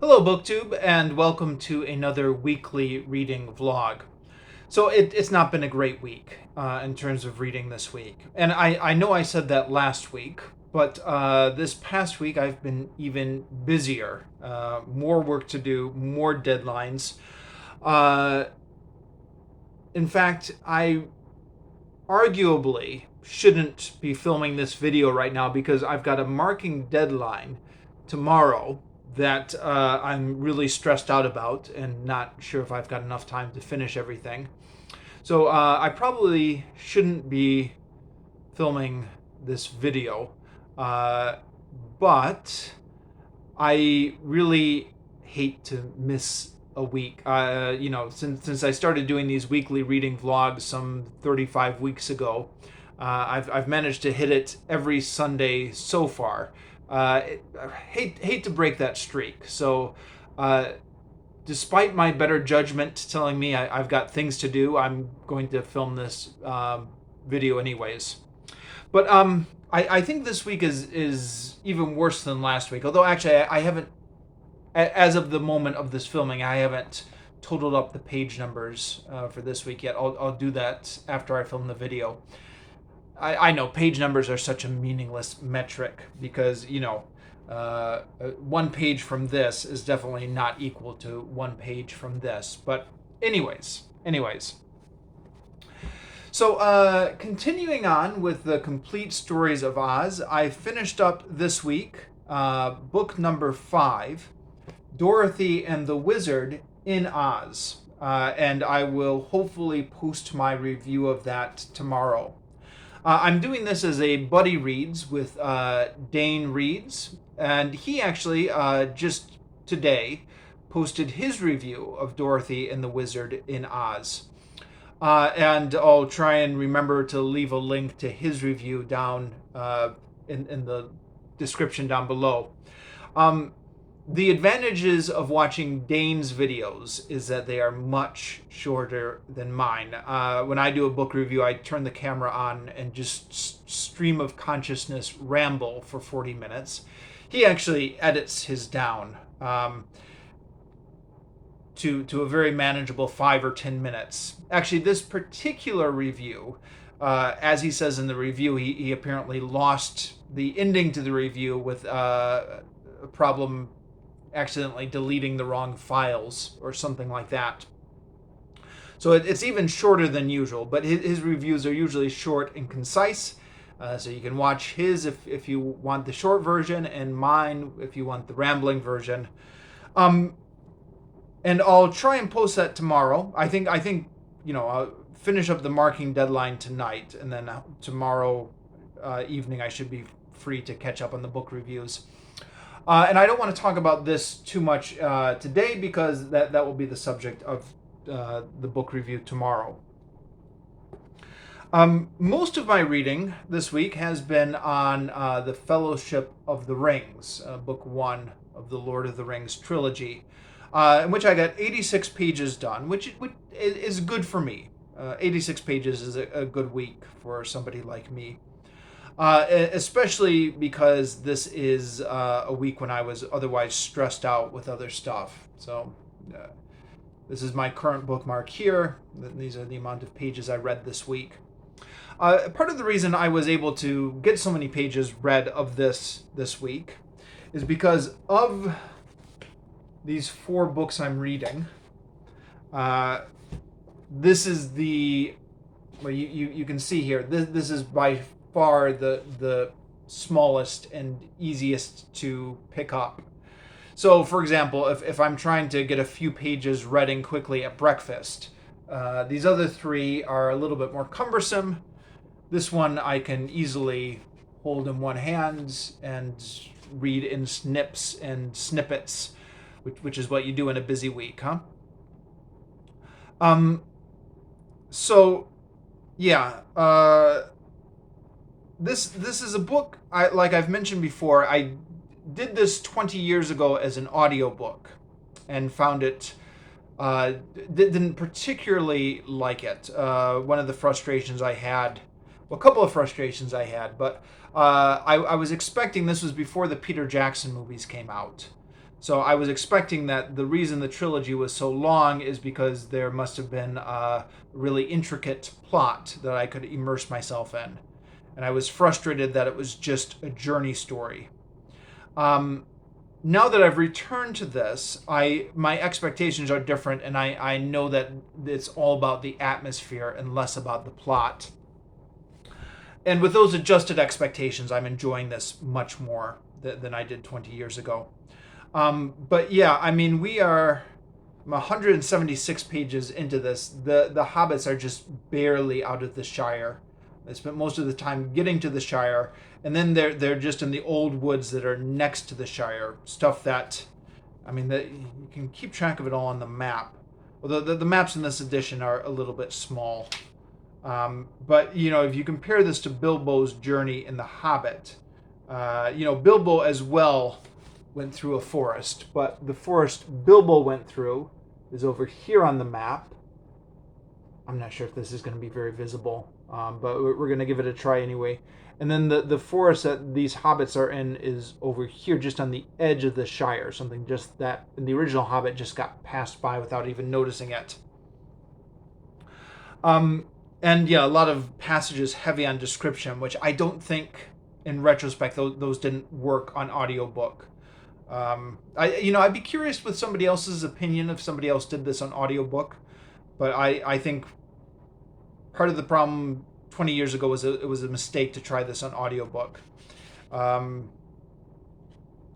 Hello, BookTube, and welcome to another weekly reading vlog. So it's not been a great week in terms of reading this week. And I know I said that last week, but this past week I've been even busier. More work to do, more deadlines. In fact, I arguably shouldn't be filming this video right now because I've got a marking deadline tomorrow that I'm really stressed out about and not sure if I've got enough time to finish everything. So I probably shouldn't be filming this video, but I really hate to miss a week. Since I started doing these weekly reading vlogs some 35 weeks ago, I've managed to hit it every Sunday so far. I hate to break that streak. So, despite my better judgment telling me I've got things to do, I'm going to film this video anyways. But I think this week is even worse than last week. Although actually I haven't, as of the moment of this filming, I haven't totaled up the page numbers for this week yet. I'll do that after I film the video. I know page numbers are such a meaningless metric because, one page from this is definitely not equal to one page from this. But anyways. So continuing on with the complete stories of Oz, I finished up this week book number 5, Dorothy and the Wizard in Oz. And I will hopefully post my review of that tomorrow. I'm doing this as a buddy reads with Dane Reads, and he actually just today posted his review of Dorothy and the Wizard in Oz. And I'll try and remember to leave a link to his review down in the description down below. The advantages of watching Dane's videos is that they are much shorter than mine. When I do a book review, I turn the camera on and just stream of consciousness ramble for 40 minutes. He actually edits his down to a very manageable 5 or 10 minutes. Actually, this particular review, as he says in the review, he apparently lost the ending to the review with a problem accidentally deleting the wrong files or something like that. So it's even shorter than usual, but his reviews are usually short and concise. So you can watch his if you want the short version, and mine if you want the rambling version. And I'll try and post that tomorrow. I think I'll finish up the marking deadline tonight, and then tomorrow evening I should be free to catch up on the book reviews. And I don't want to talk about this too much today because that will be the subject of the book review tomorrow. Most of my reading this week has been on the Fellowship of the Rings, book 1 of the Lord of the Rings trilogy, in which I got 86 pages done, which is good for me. 86 pages is a good week for somebody like me. Especially because this is a week when I was otherwise stressed out with other stuff. So this is my current bookmark here. These are the amount of pages I read this week. Part of the reason I was able to get so many pages read of this week is because of these 4 books I'm reading. This is you can see here, this is by far the smallest and easiest to pick up. So, for example, if I'm trying to get a few pages read in quickly at breakfast, these other 3 are a little bit more cumbersome. This one I can easily hold in one hand and read in snips and snippets, which is what you do in a busy week, huh? So, yeah. This is a book, like I've mentioned before, I did this 20 years ago as an audiobook and found it, didn't particularly like it. One of the frustrations I had, well, a couple of frustrations I had, but I was expecting, this was before the Peter Jackson movies came out. So I was expecting that the reason the trilogy was so long is because there must have been a really intricate plot that I could immerse myself in. And I was frustrated that it was just a journey story. Now that I've returned to this, my expectations are different, and I know that it's all about the atmosphere and less about the plot. And with those adjusted expectations, I'm enjoying this much more than I did 20 years ago. But yeah, I mean, we are 176 pages into this. The hobbits are just barely out of the Shire. They spent most of the time getting to the Shire, and then they're just in the old woods that are next to the Shire. Stuff that, I mean, that you can keep track of it all on the map. Although the maps in this edition are a little bit small. But you know, if you compare this to Bilbo's journey in The Hobbit, you know, Bilbo as well went through a forest, but the forest Bilbo went through is over here on the map. I'm not sure if this is going to be very visible, but we're going to give it a try anyway. And then the forest that these hobbits are in is over here, just on the edge of the Shire, something just that in the original Hobbit just got passed by without even noticing it. And yeah, a lot of passages heavy on description, which I don't think, in retrospect, those didn't work on audiobook. I'd be curious with somebody else's opinion if somebody else did this on audiobook, but I think part of the problem 20 years ago was it was a mistake to try this on audiobook. And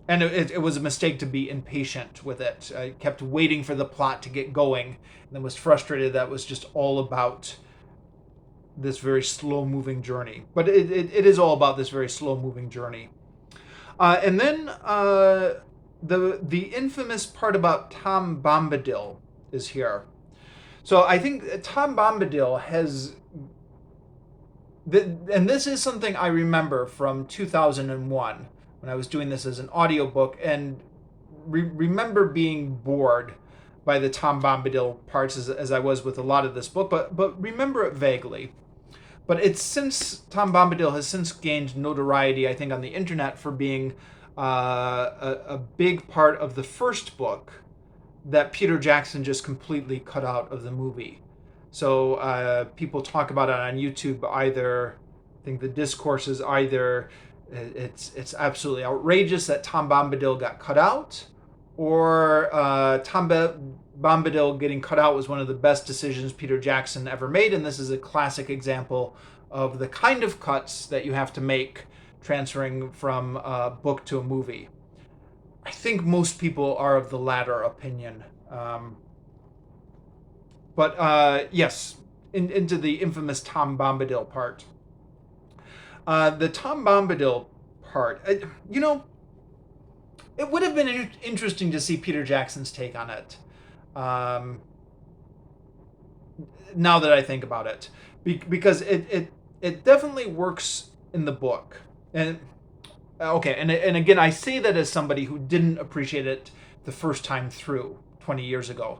it was a mistake to be impatient with it. I kept waiting for the plot to get going, and then was frustrated that it was just all about this very slow-moving journey. But it is all about this very slow-moving journey. And then the infamous part about Tom Bombadil is here. So I think Tom Bombadil has... And this is something I remember from 2001 when I was doing this as an audiobook, and remember being bored by the Tom Bombadil parts as I was with a lot of this book, but remember it vaguely. But Tom Bombadil has since gained notoriety, I think, on the internet for being a big part of the first book that Peter Jackson just completely cut out of the movie. So people talk about it on YouTube. Either, I think the discourse is either it's absolutely outrageous that Tom Bombadil got cut out, or Tom Bombadil getting cut out was one of the best decisions Peter Jackson ever made, and this is a classic example of the kind of cuts that you have to make transferring from a book to a movie. I think most people are of the latter opinion. But yes, into the infamous Tom Bombadil part. The Tom Bombadil part, you know, it would have been interesting to see Peter Jackson's take on it. Now that I think about it, because it definitely works in the book. And okay, and again, I say that as somebody who didn't appreciate it the first time through 20 years ago.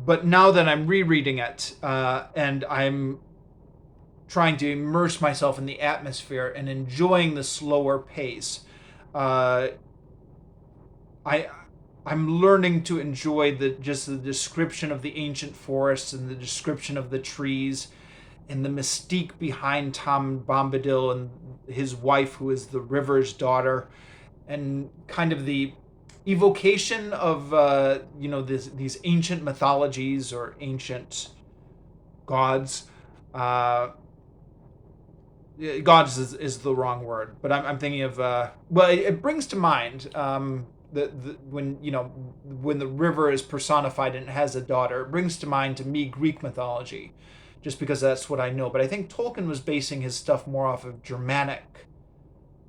But now that I'm rereading it, and I'm trying to immerse myself in the atmosphere and enjoying the slower pace, I'm learning to enjoy the description of the ancient forests and the description of the trees and the mystique behind Tom Bombadil and his wife, who is the river's daughter, and kind of the evocation of these ancient mythologies or ancient gods. Gods is the wrong word, but I'm thinking of it brings to mind when the river is personified and it has a daughter. It brings to mind to me Greek mythology, just because that's what I know. But I think Tolkien was basing his stuff more off of Germanic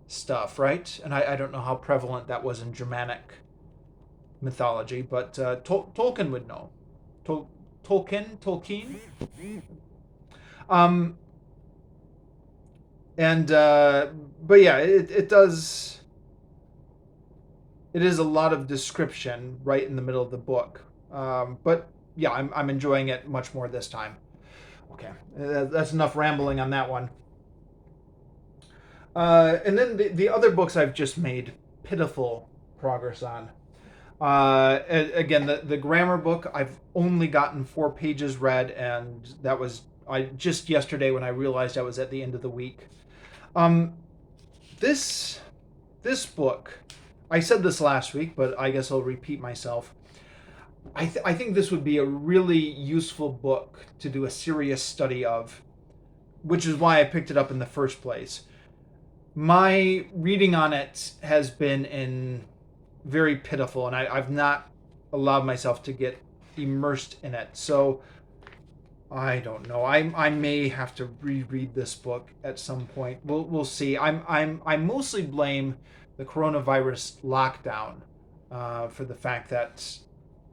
stuff, right? And I don't know how prevalent that was in Germanic mythology, but Tolkien would know. Tolkien. But yeah, it does. It is a lot of description right in the middle of the book. But yeah, I'm enjoying it much more this time. Okay, that's enough rambling on that one. And then the other books I've just made pitiful progress on. Again, the grammar book, I've only gotten 4 pages read, and that was just yesterday when I realized I was at the end of the week. Um, this this book, I said this last week, but I guess I'll repeat myself. I think this would be a really useful book to do a serious study of, which is why I picked it up in the first place. My reading on it has been very pitiful, and I've not allowed myself to get immersed in it. So I don't know. I may have to reread this book at some point. We'll see. I mostly blame the coronavirus lockdown for the fact that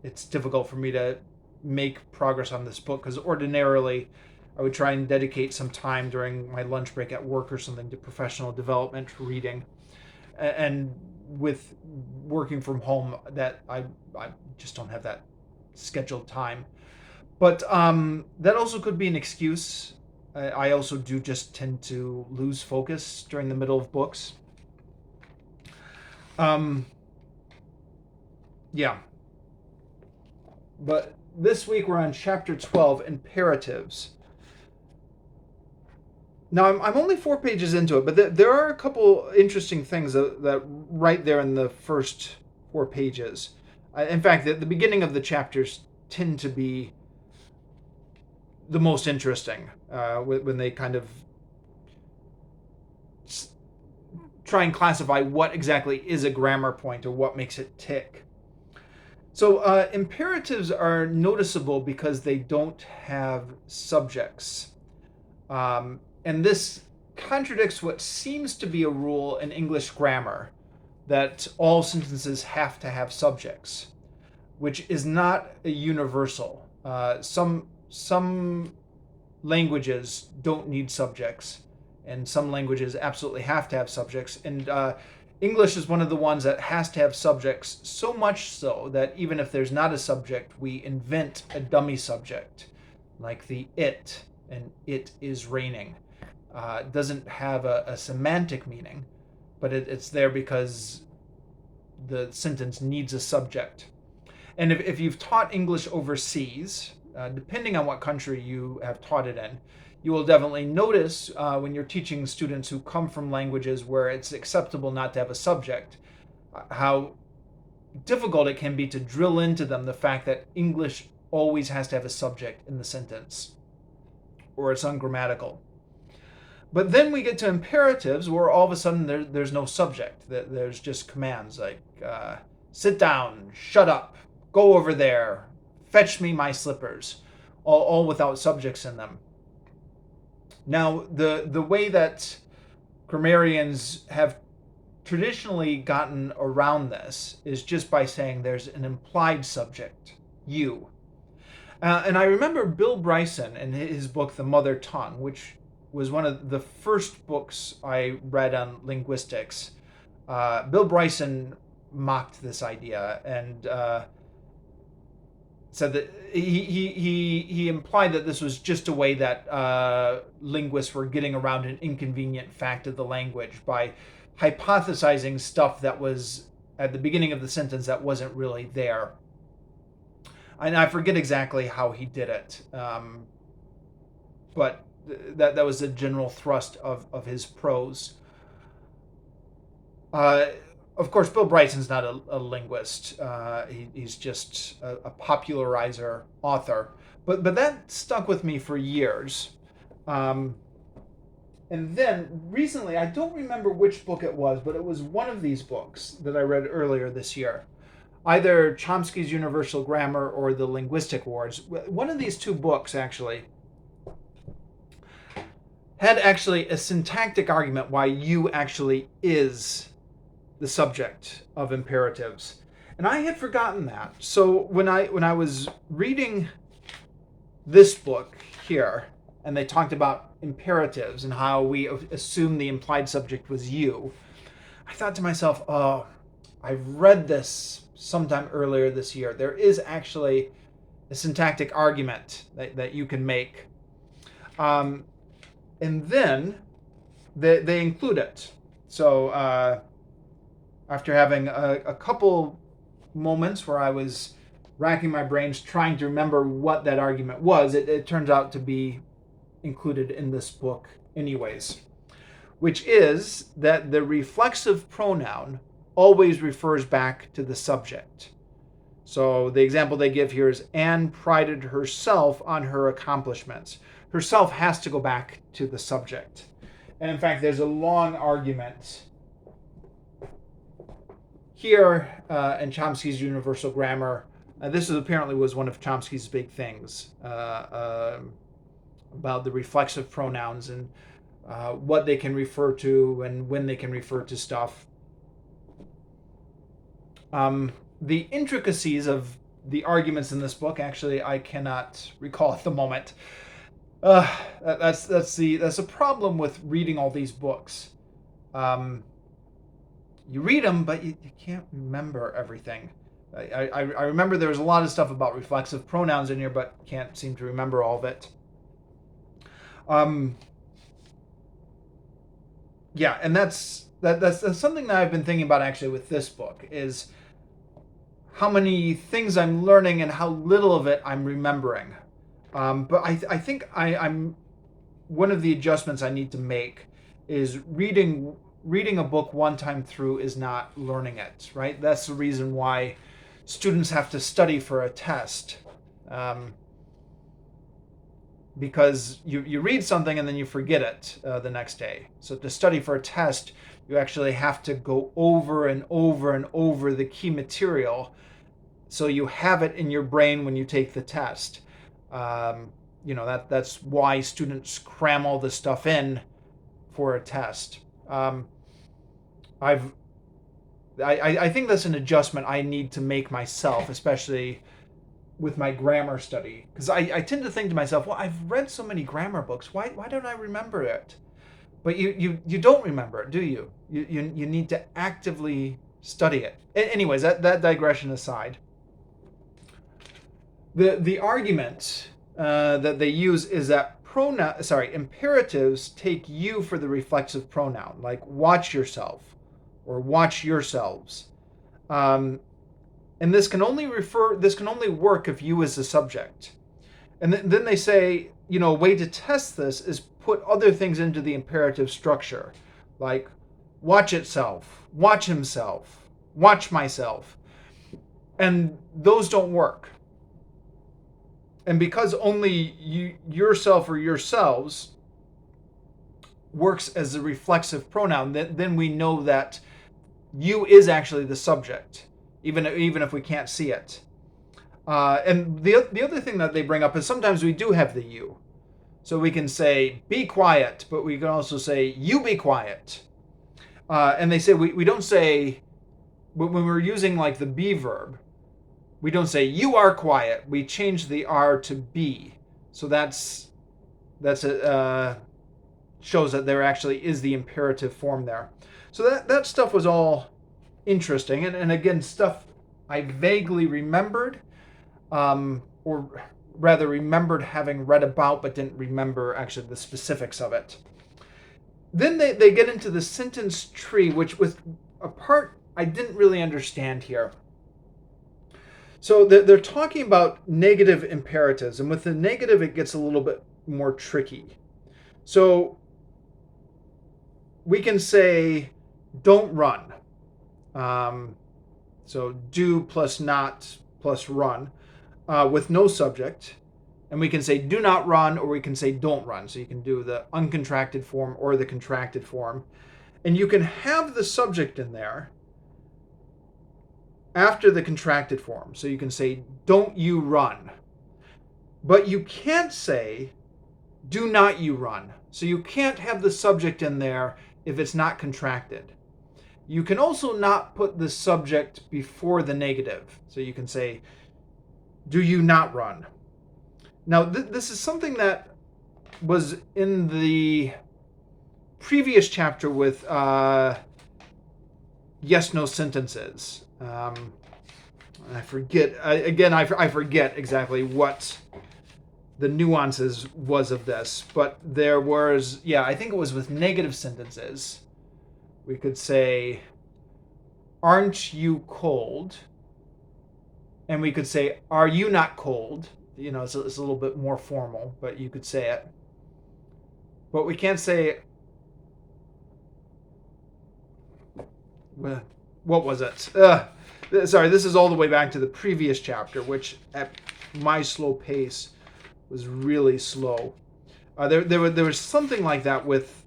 it's difficult for me to make progress on this book, because ordinarily I would try and dedicate some time during my lunch break at work or something to professional development reading. And with working from home, that I just don't have that scheduled time. But that also could be an excuse. I also do just tend to lose focus during the middle of books. Yeah. But this week we're on chapter 12, Imperatives. Now, I'm only 4 pages into it, but there are a couple interesting things that right there in the first 4 pages. In fact, the beginning of the chapters tend to be the most interesting when they kind of try and classify what exactly is a grammar point or what makes it tick. So imperatives are noticeable because they don't have subjects. And this contradicts what seems to be a rule in English grammar, that all sentences have to have subjects, which is not a universal. Some languages don't need subjects, and some languages absolutely have to have subjects. And English is one of the ones that has to have subjects, so much so that even if there's not a subject, we invent a dummy subject, like the it, and it is raining. Doesn't have a semantic meaning, but it's there because the sentence needs a subject. And if you've taught English overseas, depending on what country you have taught it in, you will definitely notice when you're teaching students who come from languages where it's acceptable not to have a subject, how difficult it can be to drill into them the fact that English always has to have a subject in the sentence, or it's ungrammatical. But then we get to imperatives where all of a sudden there's no subject. There's just commands like sit down, shut up, go over there, fetch me my slippers, all without subjects in them. Now, the way that grammarians have traditionally gotten around this is just by saying there's an implied subject, you. And I remember Bill Bryson in his book, The Mother Tongue, which was one of the first books I read on linguistics. Bill Bryson mocked this idea and said that he implied that this was just a way that linguists were getting around an inconvenient fact of the language by hypothesizing stuff that was at the beginning of the sentence that wasn't really there. And I forget exactly how he did it, but that was the general thrust of his prose. Of course, Bill Bryson's not a linguist. He's just a popularizer author. But that stuck with me for years. And then recently, I don't remember which book it was, but it was one of these books that I read earlier this year. Either Chomsky's Universal Grammar or The Linguistic Wars. One of these two books, actually, had actually a syntactic argument why you actually is the subject of imperatives. And I had forgotten that. So when I was reading this book here, and they talked about imperatives and how we assume the implied subject was you, I thought to myself, oh, I've read this sometime earlier this year. There is actually a syntactic argument that you can make. And then they include it. So after having a couple moments where I was racking my brains trying to remember what that argument was, it turns out to be included in this book anyways, which is that the reflexive pronoun always refers back to the subject. So the example they give here is Anne prided herself on her accomplishments. Herself has to go back to the subject. And in fact, there's a long argument here in Chomsky's Universal Grammar. This apparently was one of Chomsky's big things about the reflexive pronouns and what they can refer to and when they can refer to stuff. The intricacies of the arguments in this book, actually, I cannot recall at the moment. That's a problem with reading all these books. You read them, but you can't remember everything. I remember there was a lot of stuff about reflexive pronouns in here, but can't seem to remember all of it. Yeah, and that's something that I've been thinking about actually with this book, is how many things I'm learning and how little of it I'm remembering. But I think I'm one of the adjustments I need to make is reading a book one time through is not learning it, right? That's the reason why students have to study for a test. Because you read something and then you forget it the next day. So to study for a test, you actually have to go over and over and over the key material so you have it in your brain when you take the test. That's why students cram all this stuff in for a test. I think that's an adjustment I need to make myself, especially with my grammar study, because I tend to think to myself, well, I've read so many grammar books, why don't I remember it? But you don't remember it, do you? You need to actively study it. Anyways, that digression aside, the argument that they use is that imperatives take you for the reflexive pronoun, like watch yourself or watch yourselves. And this can only work if you is the subject. And then they say, a way to test this is put other things into the imperative structure, like watch itself, watch himself, watch myself. And those don't work. And because only yourself or yourselves works as a reflexive pronoun, then we know that you is actually the subject, even if we can't see it. And the other thing that they bring up is sometimes we do have the you. So we can say, be quiet, but we can also say, you be quiet. And they say we don't say, when we're using like the be verb, we don't say, you are quiet. We change the are to be. So that's shows that there actually is the imperative form there. So that stuff was all interesting. And again, stuff I vaguely remembered, or rather remembered having read about, but didn't remember actually the specifics of it. Then they get into the sentence tree, which was a part I didn't really understand here. So they're talking about negative imperatives, and with the negative, it gets a little bit more tricky. So we can say, don't run. So do plus not plus run with no subject. And we can say do not run, or we can say don't run. So you can do the uncontracted form or the contracted form. And you can have the subject in there after the contracted form. So you can say, don't you run. But you can't say, do not you run. So you can't have the subject in there if it's not contracted. You can also not put the subject before the negative. So you can say, do you not run. Now, this is something that was in the previous chapter with yes-no sentences. I forget, I forget exactly what the nuances was of this, but there was, I think it was with negative sentences. We could say, aren't you cold? And we could say, are you not cold? You know, it's a little bit more formal, but you could say it. But we can't say, what was it? Sorry, this is all the way back to the previous chapter, which at my slow pace was really slow. There was something like that with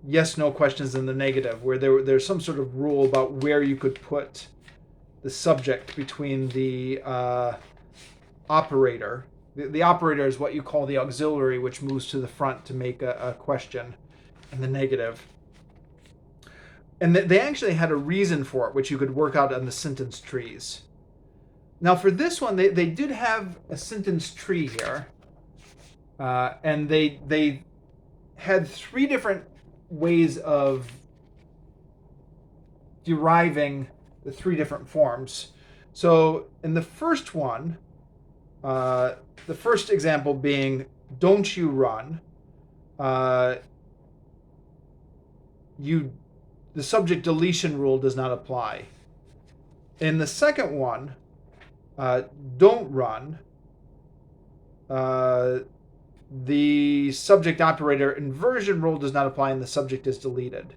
yes/no questions in the negative, where there's some sort of rule about where you could put the subject between the operator. The operator is what you call the auxiliary, which moves to the front to make a question, and the negative. And they actually had a reason for it, which you could work out on the sentence trees. Now, for this one, they did have a sentence tree here, and they had three different ways of deriving the three different forms. So in the first one, the first example being, don't you run, the subject deletion rule does not apply. In the second one, don't run, the subject operator inversion rule does not apply and the subject is deleted.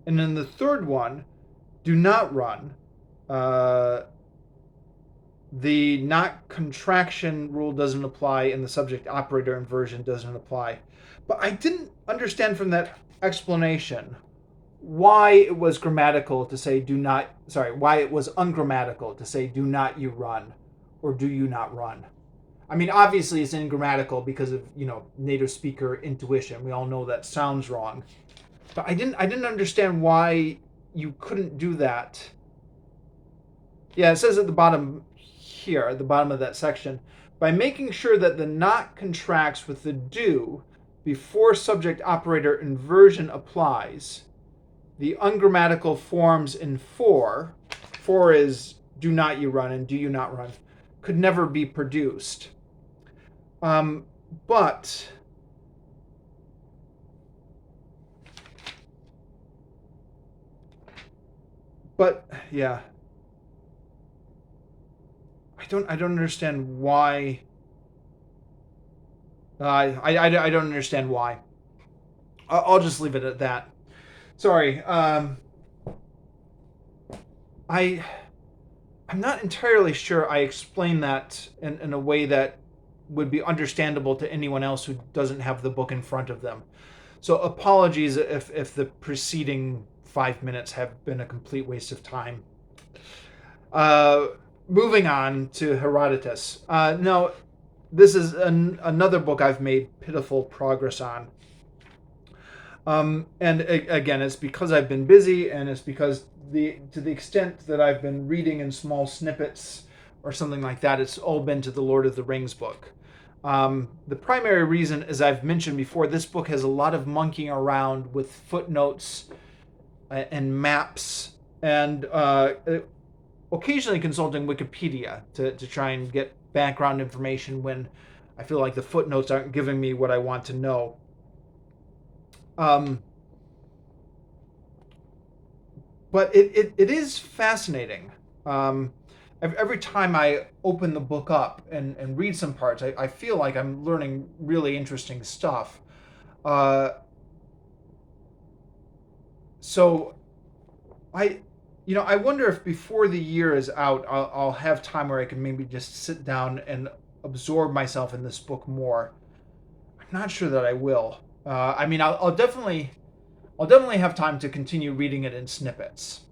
And in the third one, do not run, the not contraction rule doesn't apply and the subject operator inversion doesn't apply. But I didn't understand from that explanation why it was grammatical to say why it was ungrammatical to say do not you run or do you not run. I mean, obviously it's ungrammatical because of, native speaker intuition. We all know that sounds wrong. But I didn't understand why you couldn't do that. Yeah, it says at the bottom here, at the bottom of that section, by making sure that the not contracts with the do before subject operator inversion applies, the ungrammatical forms in for is do not you run and do you not run, could never be produced. But yeah, I don't understand why. I don't understand why. I'll just leave it at that. Sorry. I'm not entirely sure I explained that in a way that would be understandable to anyone else who doesn't have the book in front of them. So apologies if the preceding 5 minutes have been a complete waste of time. Moving on to Herodotus. No, this is another book I've made pitiful progress on. And again, it's because I've been busy, and it's because to the extent that I've been reading in small snippets or something like that, it's all been to the Lord of the Rings book. The primary reason, as I've mentioned before, this book has a lot of monkeying around with footnotes and maps, and occasionally consulting Wikipedia to try and get background information when I feel like the footnotes aren't giving me what I want to know. But it is fascinating. Every time I open the book up and read some parts, I feel like I'm learning really interesting stuff. So I wonder if before the year is out, I'll have time where I can maybe just sit down and absorb myself in this book more. I'm not sure that I will. I mean, I'll definitely have time to continue reading it in snippets.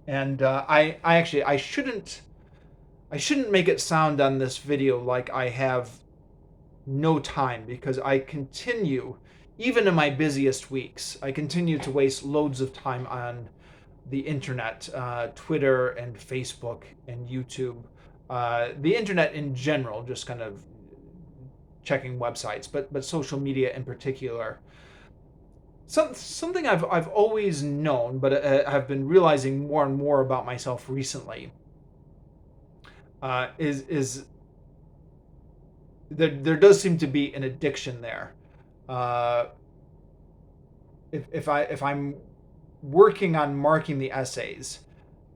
And I shouldn't make it sound on this video like I have no time, because I continue, even in my busiest weeks, I continue to waste loads of time on the internet, Twitter and Facebook and YouTube, the internet in general, just kind of checking websites, but social media in particular. Something I've always known, but I've been realizing more and more about myself recently, is there does seem to be an addiction there. If I'm working on marking the essays,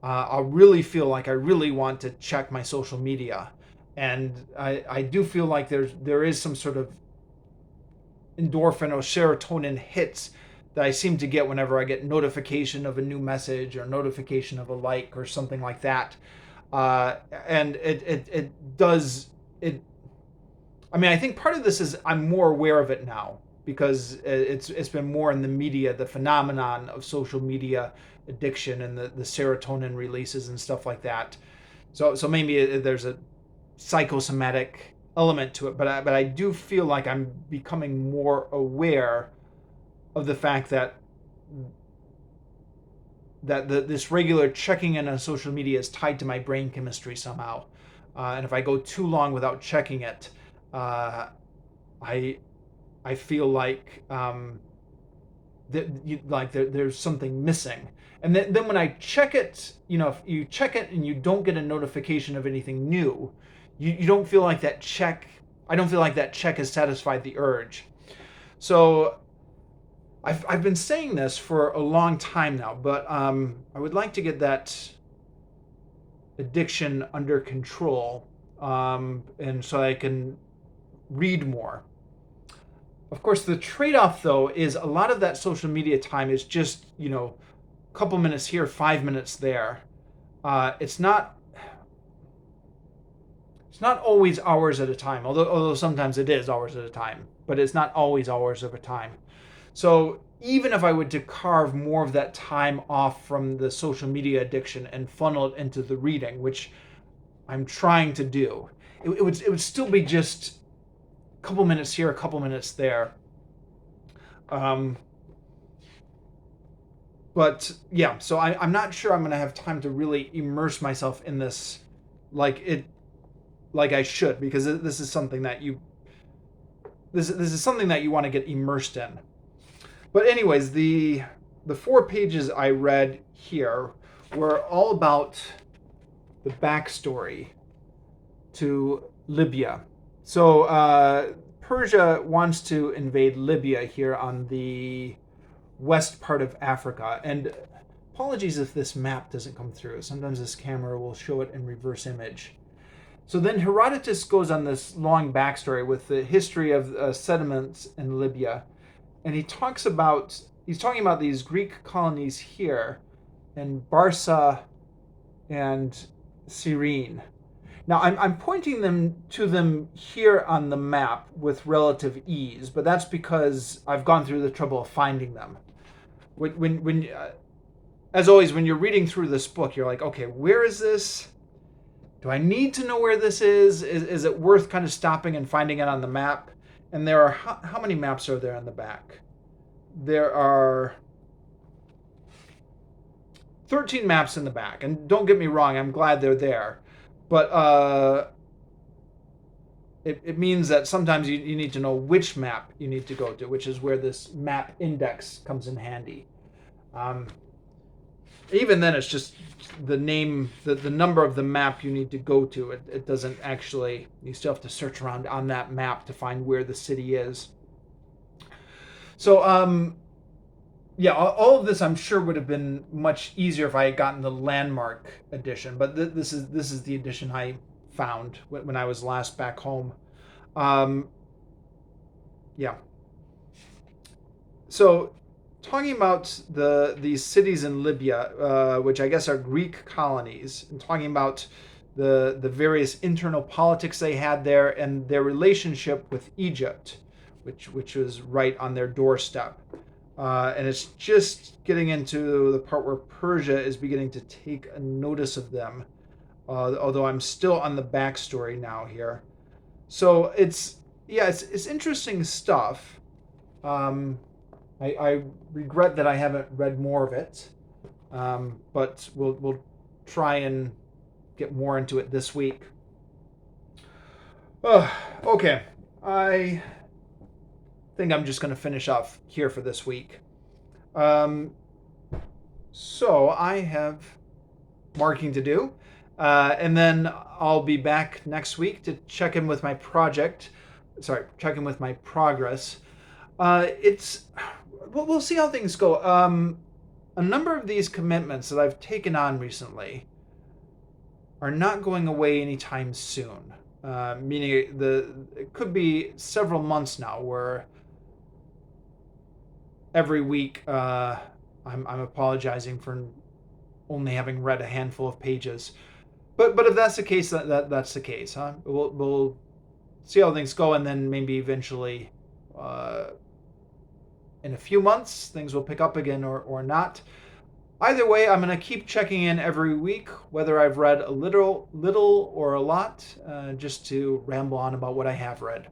I'll really feel like I really want to check my social media. And I do feel like there is some sort of endorphin or serotonin hits that I seem to get whenever I get notification of a new message or notification of a like or something like that. And it does it. I mean, I think part of this is I'm more aware of it now because it's been more in the media, the phenomenon of social media addiction and the serotonin releases and stuff like that. So maybe there's a psychosomatic element to it, but I do feel like I'm becoming more aware of the fact that this regular checking in on social media is tied to my brain chemistry somehow, and if I go too long without checking it, I feel like there's something missing. And then when I check it, if you check it and you don't get a notification of anything new, you don't feel like that check. I don't feel like that check has satisfied the urge. So I've been saying this for a long time now, but I would like to get that addiction under control, and so I can read more. Of course, the trade-off, though, is a lot of that social media time is just, a couple minutes here, 5 minutes there. It's not always hours at a time, although sometimes it is hours at a time, but it's not always hours at a time. So even if I were to carve more of that time off from the social media addiction and funnel it into the reading, which I'm trying to do, it would still be just a couple minutes here, a couple minutes there. But yeah, so I'm not sure I'm going to have time to really immerse myself in this like I should, because this is something that you want to get immersed in. But anyways, the 4 pages I read here were all about the backstory to Libya. So Persia wants to invade Libya here on the west part of Africa. And apologies if this map doesn't come through. Sometimes this camera will show it in reverse image. So then Herodotus goes on this long backstory with the history of settlements in Libya. And he's talking about these Greek colonies here in Barca and Cyrene. Now, I'm pointing to them here on the map with relative ease, but that's because I've gone through the trouble of finding them. As always, when you're reading through this book, you're like, okay, where is this? Do I need to know where this is? Is it worth kind of stopping and finding it on the map? And there are, how many maps are there on the back? There are 13 maps in the back. And don't get me wrong, I'm glad they're there. But it means that sometimes you need to know which map you need to go to, which is where this map index comes in handy. Even then, it's just the name, the number of the map you need to go to. It doesn't actually, you still have to search around on that map to find where the city is. So, yeah, all of this I'm sure would have been much easier if I had gotten the landmark edition, but this is the edition I found when I was last back home. Yeah. So, talking about these cities in Libya, which I guess are Greek colonies, and talking about the various internal politics they had there and their relationship with Egypt, which was right on their doorstep. And it's just getting into the part where Persia is beginning to take a notice of them, although I'm still on the backstory now here. So it's interesting stuff. I regret that I haven't read more of it, but we'll try and get more into it this week. Okay, I think I'm just going to finish off here for this week. So I have marking to do, and then I'll be back next week to check in with my progress. We'll see how things go. a number of these commitments that I've taken on recently are not going away anytime soon. Meaning it could be several months now where every week I'm apologizing for only having read a handful of pages. But if that's the case, that's the case, huh? We'll see how things go, and then maybe eventually, in a few months, things will pick up again or not. Either way, I'm going to keep checking in every week, whether I've read a little or a lot, just to ramble on about what I have read.